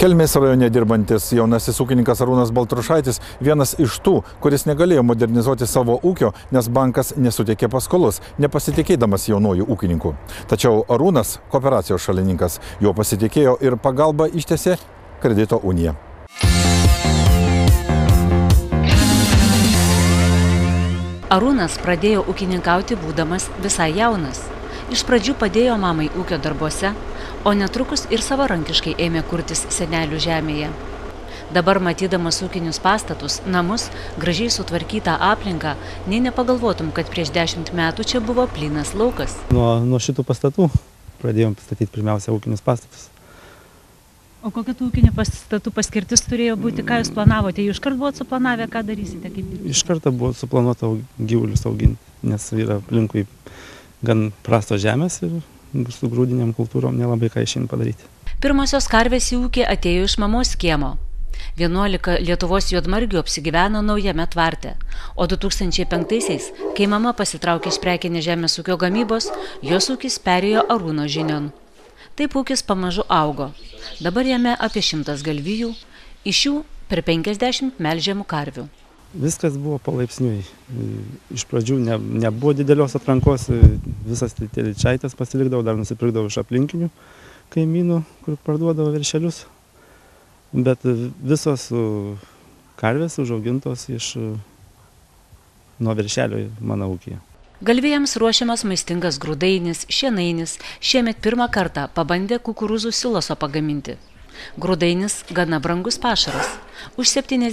Kelmės rajone dirbantis jaunasis ūkininkas Arūnas Baltrušaitis vienas iš tų, kuris negalėjo modernizuoti savo ūkio, nes bankas nesuteikė paskolos, nepasitikėdamas jaunojų ūkininkų. Tačiau Arūnas, kooperacijos šalininkas, jo pasitikėjo ir pagalbą ištiesė kredito unija. Arūnas pradėjo ūkininkauti būdamas visai jaunas. Iš pradžių padėjo mamai ūkio darbuose, o netrukus ir savarankiškai ėmė kurtis senelių žemėje. Dabar matydamas ūkinius pastatus, namus, gražiai sutvarkytą aplinką, nei nepagalvotum, kad prieš 10 metų čia buvo plynas laukas. Nuo šitų pastatų pradėjom statyti pirmiausia ūkinius pastatus. O kokia tų ūkinių pastatų paskirtis turėjo būti, ką jūs planavote? Jūs iškart buvot suplanavę, ką darysite? Iš karto buvo suplanuota gyvulius auginti, nes yra aplinkui gan prastos žemės ir su grūdiniam kultūrom nelabai ką išeina padaryti. Pirmosios karvės į ūkį atėjo iš mamos kiemo. 11 Lietuvos juodmargių apsigyveno naujame tvarte, o 2005-aisiais, kai mama pasitraukė iš prekinės žemės ūkio gamybos, jos ūkis perėjo Arūno žinion. Taip ūkis pamažu augo. Dabar jame apie 100 galvijų, iš jų per 50 melžiamų karvių. Viskas buvo palaipsniui. Iš pradžių nebuvo didelios atrankos, visas telyčaites pasilikdavo, dar nusipirkdavo iš aplinkinių kaimynų, kur parduodavo veršelius. Bet visos karvės užaugintos nuo veršelio mano ūkyje. Galvijams ruošiamas maistingas grūdainis, šienainis. Šiemet pirmą kartą pabandė kukurūzų siloso pagaminti. Grūdainis gana brangus pašaras. Už 70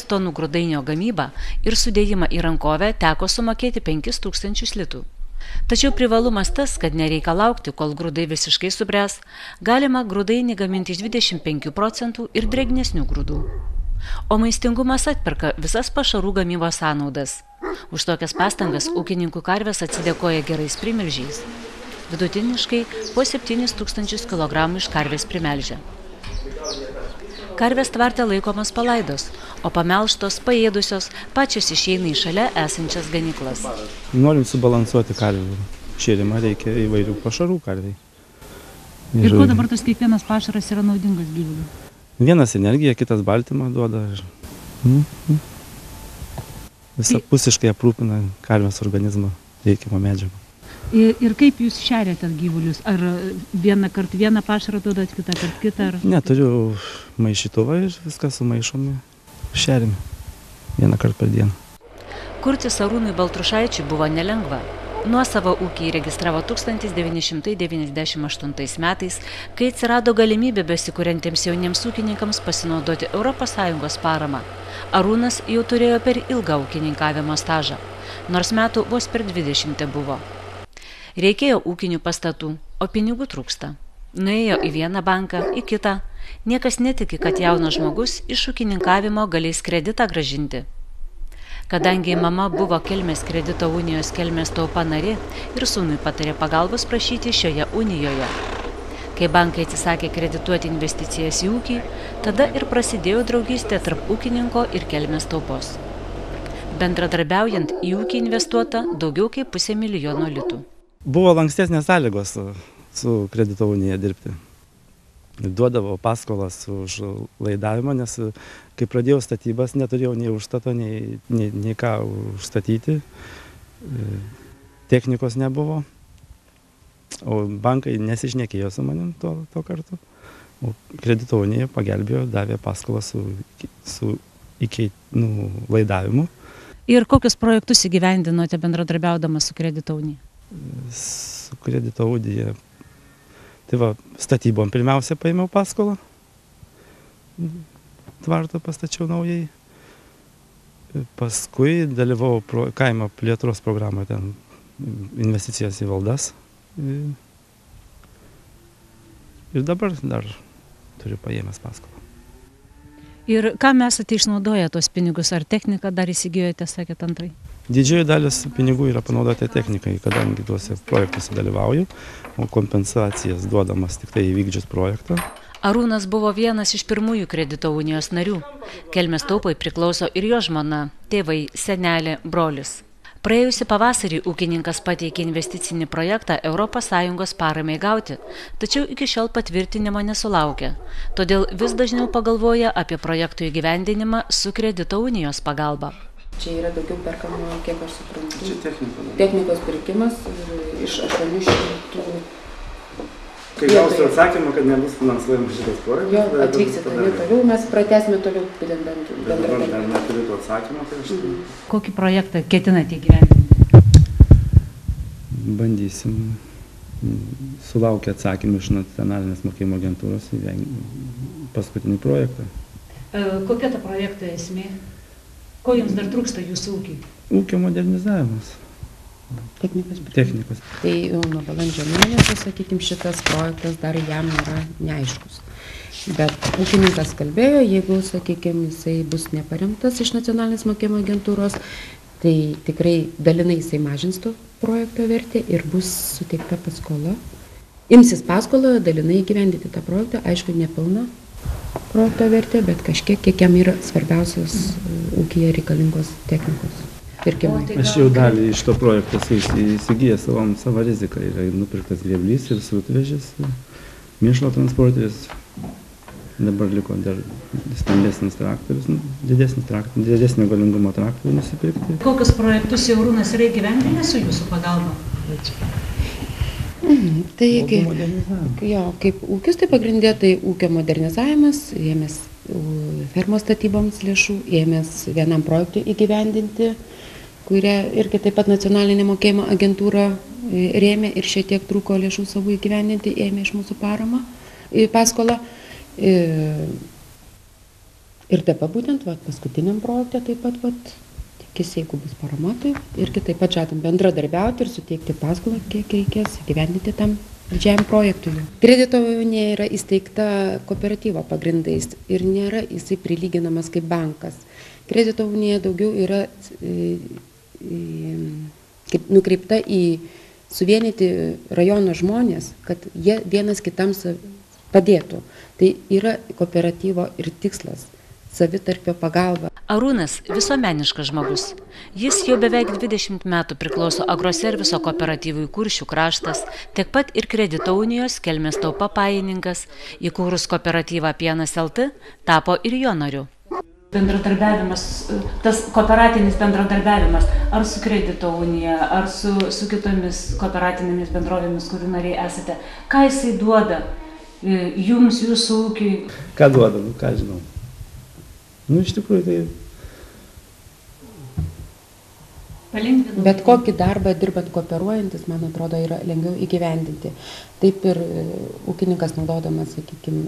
tonų grūdainio gamybą ir sudėjimą į rankovę teko sumokėti 5000 litų. Tačiau privalumas tas, kad nereikia laukti, kol grūdai visiškai subręs, galima grūdainį gaminti iš 25% ir drėgnesnių grūdų. O maistingumas atperka visas pašarų gamybos sąnaudas. Už tokias pastangas ūkininkų karvės atsidėkoja gerais primilžiais. Vidutiniškai po 7000 kg iš karvės primelžia. Karvės tvarte laikomas palaidos, o pamelžtos, paėdusios pačios išeina į šalia esančias ganyklas. Norim subalansuoti karvių šėrimą, reikia įvairių pašarų karviai. Ir kuo dabar tas kiekvienas pašaras yra naudingas gyvuliui? Vienas energiją, kitas baltymą duoda. Visapusiškai aprūpina karvės organizmą reikiamą medžiagą. Ir kaip jūs šeriate gyvulius? Ar vieną kartą vieną pašarą duodat, kitą kartą kitą? Ne, turiu maišytuvą ir viską sumaišomi, šerime vieną kartą per dieną. Kurtis Arūnui Baltrušaičiui buvo nelengva. Nuosavą ūkį įregistravo 1998 metais, kai atsirado galimybė besikuriantiems jauniems ūkininkams pasinaudoti ES paramą. Arūnas jau turėjo per ilgą ūkininkavimo stažą, nors metų vos per 20 buvo. Reikėjo ūkinių pastatų, o pinigų trūksta. Nuėjo į vieną banką, į kitą. Niekas netiki, kad jaunas žmogus iš ūkininkavimo galės kreditą gražinti. Kadangi mama buvo Kelmės kredito unijos Kelmės taupa narė ir sūnui patarė pagalbos prašyti šioje unijoje. Kai bankai atsisakė kredituoti investicijas į ūkį, tada ir prasidėjo draugystė tarp ūkininko ir Kelmės taupos. Bendradarbiaujant į ūkį investuota daugiau kaip 500 000 litų. Buvo lankstesnės sąlygos su kredito unija dirbti. Duodavo paskolas už laidavimą, nes kai pradėjau statybas, neturėjau nei užstato, nei ką užstatyti. Technikos nebuvo, o bankai nesišnekėjo su manim to kartu. O kredito unija pagelbėjo, davė paskolą su laidavimu. Ir kokius projektus įgyvendinote bendradarbiaudamas su kredito unija? Su kredito unija. Tai va, statybom pirmiausia paėmiau paskolą. Tvartą pastačiau naujai. Paskui dalyvau kaimo plėtros programą, ten investicijas į valdas. Ir dabar dar turiu paėmęs paskolą. Ir kam esate išnaudoję tos pinigus? Ar techniką dar įsigijote, sakėt antrai? Didžioji dalis pinigų yra panaudota technikai, kadangi tuose projektuose dalyvauju, o kompensacijas duodamas tik tai įvykdžius projektą. Arūnas buvo vienas iš pirmųjų kredito unijos narių. Kelmės taupai priklauso ir jo žmona, tėvai, senelė, brolis. Praėjusį pavasarį ūkininkas pateikė investicinį projektą ES paramai gauti, tačiau iki šiol patvirtinimo nesulaukė. Todėl vis dažniau pagalvoja apie projektų įgyvendinimą su kredito unijos pagalba. Čia yra daugiau perkama, kiek aš suprantu, technikos pirkimas iš 800. Kai gausiu atsakymą, kad nebus finansuojamas šitas projektas. Jo, atvyksit toliau, mes pratęsime toliau dabar dar neturiu to atsakymą. Kokį projektą ketinate įgyvendinti? Bandysim sulaukti atsakymų iš nacionalinės mokėjimo agentūros į paskutinį projektą. Kokia ta projekto esmė? Ko jums dar trūksta jūsų ūkiai? Ūkio modernizavimas. Technikos. Tai nuo balandžio mėnesio, sakykime, šitas projektas dar jam yra neaiškus. Bet ūkininkas kalbėjo, jeigu, sakykime, jisai bus neparemtas iš nacionalinės mokėjimo agentūros, tai tikrai dalinai jisai mažins to projekto vertę ir bus suteikta paskola. Imsis paskolą, dalinai įgyvendyti tą projektą, aišku, nepilna projekto vertė, bet kažkiek, kiek jam yra svarbiausios ūkyje reikalingos technikos. Aš jau dalį iš to projekto įsigijęs savo riziką. Yra nupirktas grėblys ir srutvežis, mėšlo transporteris. Dabar liko dar stambesnis traktorius, didesnio galingumo traktorių nusipirkti. Kokius projektus jau Arūnas yra įgyvendinęs su jūsų pagalba? Tai kaip ūkis, tai pagrindė tai ūkio modernizavimas, ėmės fermos statyboms lėšų, ėmės vienam projektui įgyvendinti, kurią irgi taip pat nacionalinė mokėjimo agentūra rėmė ir šiek tiek trūko lėšų savų įgyvendinti, ėmė iš mūsų paskolą. Ir dabar būtent paskutiniam projekte taip pat tikisi, jeigu bus parama, tai irgi taip pat žadam bendradarbiauti ir suteikti paskolą, kiek reikės įgyvendinti tam didžiajam projektui. Kredito unija yra įsteigta kooperatyvo pagrindais ir nėra jisai prilyginamas kaip bankas. Kredito unija daugiau yra nukreipta į suvienyti rajono žmonės, kad jie vienas kitam padėtų. Tai yra kooperatyvo ir tikslas – savitarpio pagalba. Arūnas visuomeniškas žmogus. Jis jau beveik 20 metų priklauso Agroserviso kooperatyvui Kuršių kraštas, tiek pat ir kredito unijos Kelmės Taupa pajininkas, įkūrus kooperatyvą Pienas LT, tapo ir jo nariu. Bendradarbiavimas, tas kooperatinis bendradarbiavimas, ar su kredito unija, ar su kitomis kooperatinėmis bendrovėmis, kurių nariai esate, ką jisai duoda jums, jūsų ūkiui? Ką duoda, ką žinau. Iš tikrųjų, tai... Bet kokį darbą dirbant kooperuojantis, man atrodo, yra lengviau įgyvendinti. Taip ir ūkininkas naudodamas, sakykime,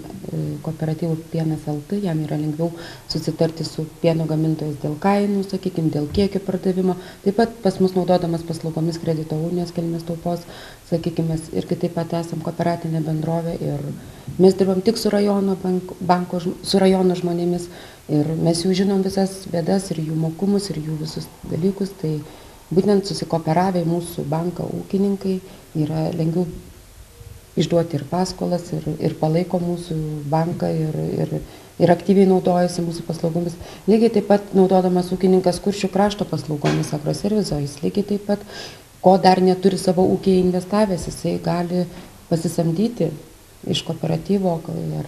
kooperatyvų Pienas LT, jam yra lengviau susitarti su pieno gamintojais dėl kainų, sakykime, dėl kiekio pardavimo. Taip pat pas mus naudodamas paslaugomis kredito unijos Kelmės Taupos, sakykime, mes irgi taip pat esam kooperatinė bendrovė ir mes dirbam tik su rajono žmonėmis. Ir mes jau žinom visas bėdas ir jų mokumus ir jų visus dalykus, tai būtent susikooperavę mūsų banką ūkininkai yra lengviau išduoti ir paskolas ir palaiko mūsų banką ir aktyviai naudojasi mūsų paslaugomis. Lygiai taip pat naudodamas ūkininkas Kuršių krašto paslaugomis Agroserviso, jis lygiai taip pat, ko dar neturi savo ūkiai investavęs, jisai gali pasisamdyti iš kooperatyvo ar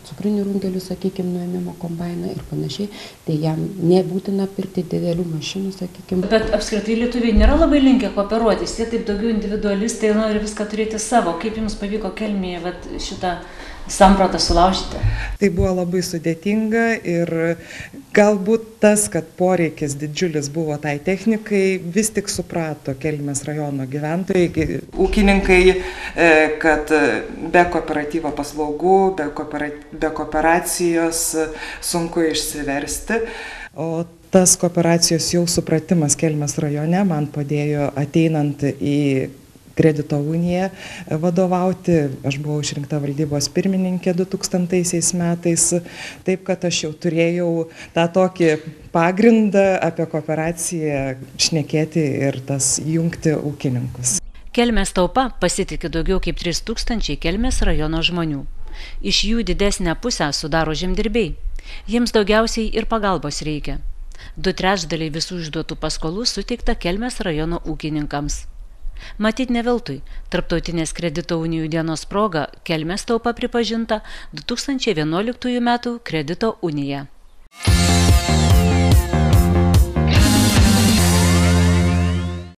cukrinių runkelių, sakykime, nuėmimo kombainą ir panašiai, tai jam nebūtina pirkti didelių mašinų, sakykime. Bet apskritai lietuviai nėra labai linkę kooperuotis, jie taip daugiau individualistai nori viską turėti savo. Kaip jums pavyko Kelmėje šitą sampratą sulaužyti? Tai buvo labai sudėtinga ir galbūt tas, kad poreikis didžiulis buvo tai technikai, vis tik suprato Kelmės rajono gyventojai, ūkininkai, kad be kooperatyvo paslaugų, be kooperacijos sunku išsiversti. O tas kooperacijos jau supratimas Kelmės rajone man padėjo ateinant į kredito uniją vadovauti. Aš buvau išrinkta valdybos pirmininkė 2000 metais, taip kad aš jau turėjau tą tokį pagrindą apie kooperaciją šnekėti ir tas jungti ūkininkus. Kelmės Taupa pasitikė daugiau kaip 3000 Kelmės rajono žmonių. Iš jų didesnę pusę sudaro žemdirbiai. Jiems daugiausiai ir pagalbos reikia. 2/3 visų išduotų paskolų suteikta Kelmės rajono ūkininkams. Matyt ne veltui, Tarptautinės kredito unijų dienos proga Kelmės Taupa pripažinta 2011 m. kredito unija.